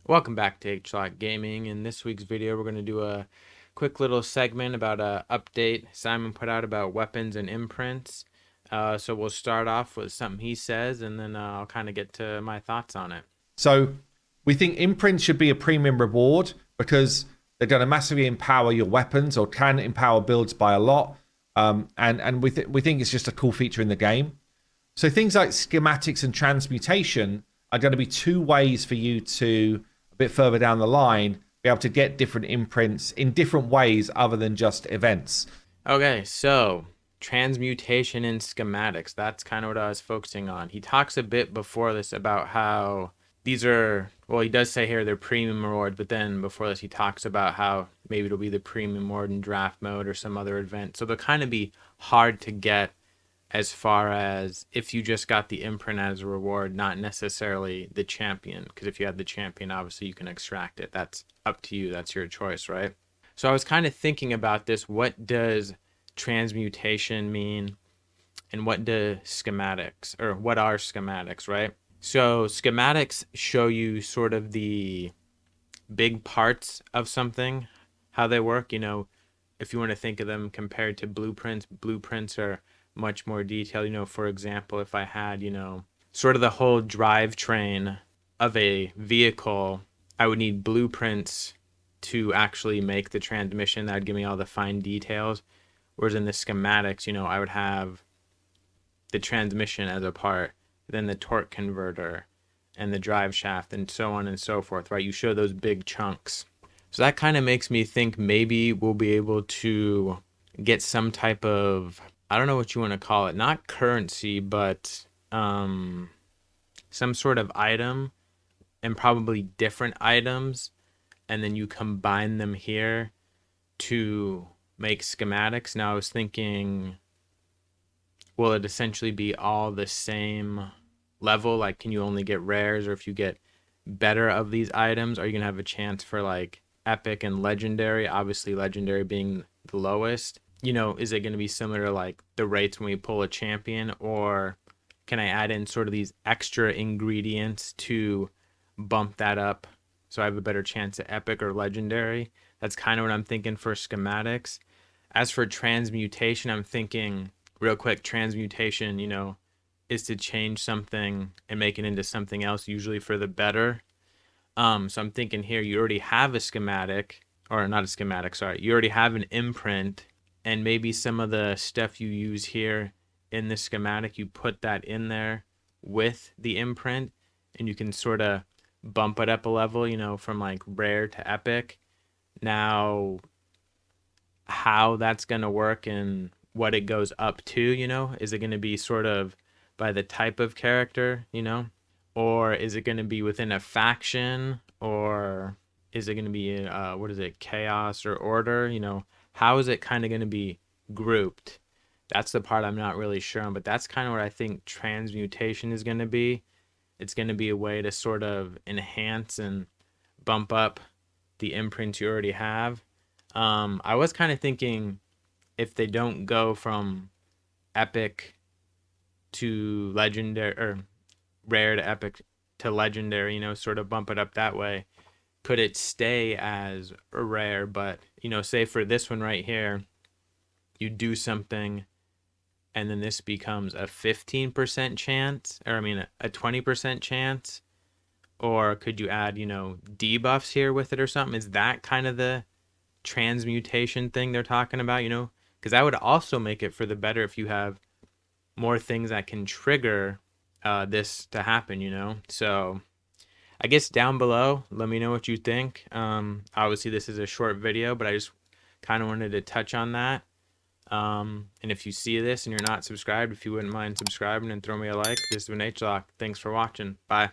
Welcome back to HLOC Gaming. In this week's video, we're going to do a quick little segment about a update Simon put out about weapons and imprints. So we'll start off with something he says, and then I'll kind of get to my thoughts on it. So we think imprints should be a premium reward because they're going to massively empower your weapons or can empower builds by a lot. And we think it's just a cool feature in the game. So things like schematics and transmutation are going to be two ways for you to, a bit further down the line, be able to get different imprints in different ways other than just events. Okay, so transmutation and schematics. That's kind of what I was focusing on. He talks a bit before this about how these are, well, he does say here they're premium rewards, but then before this he talks about how maybe it'll be the premium reward in draft mode or some other event. So they'll kind of be hard to get as far as if you just got the imprint as a reward, not necessarily the champion. Because if you had the champion, obviously you can extract it. That's up to you. That's your choice, right? So I was kind of thinking about this. What does transmutation mean? And what do schematics, or what are schematics, right? So schematics show you sort of the big parts of something, how they work. If you want to think of them compared to blueprints, blueprints are much more detailed. For example, if I had, sort of the whole drivetrain of a vehicle, I would need blueprints to actually make the transmission. That would give me all the fine details. Whereas in the schematics, I would have the transmission as a part, then the torque converter and the drive shaft and so on and so forth, right? You show those big chunks. So that kind of makes me think maybe we'll be able to get some type of, I don't know what you want to call it, not currency, but some sort of item, and probably different items, and then you combine them here to make schematics. Now I was thinking, will it essentially be all the same level? Like, can you only get rares, or if you get better of these items, are you gonna have a chance for like epic and legendary? Obviously legendary being the lowest. Is it going to be similar to like the rates when we pull a champion, or can I add in sort of these extra ingredients to bump that up so I have a better chance at epic or legendary? That's kind of what I'm thinking for schematics. As for transmutation, I'm thinking real quick, transmutation, is to change something and make it into something else, usually for the better. So I'm thinking here, you already have a schematic, or not a schematic, sorry, you already have an imprint, and maybe some of the stuff you use here in the schematic, you put that in there with the imprint, and you can sort of bump it up a level, from like rare to epic. Now, how that's going to work and what it goes up to, is it going to be sort of by the type of character, or is it going to be within a faction, or is it going to be what is it, chaos or order? How is it kind of going to be grouped? That's the part I'm not really sure on, but that's kind of what I think transmutation is going to be. It's going to be a way to sort of enhance and bump up the imprints you already have. I was kind of thinking, if they don't go from epic to legendary, or rare to epic to legendary, sort of bump it up that way, could it stay as rare? But say for this one right here, you do something and then this becomes a 15% chance, or I mean a 20% chance, or could you add debuffs here with it or something? Is that kind of the transmutation thing they're talking about? Because that would also make it for the better if you have more things that can trigger this to happen. So I guess down below, let me know what you think. Obviously, this is a short video, but I just kind of wanted to touch on that. And if you see this and you're not subscribed, if you wouldn't mind subscribing and throw me a like, this has been HLOC. Thanks for watching. Bye.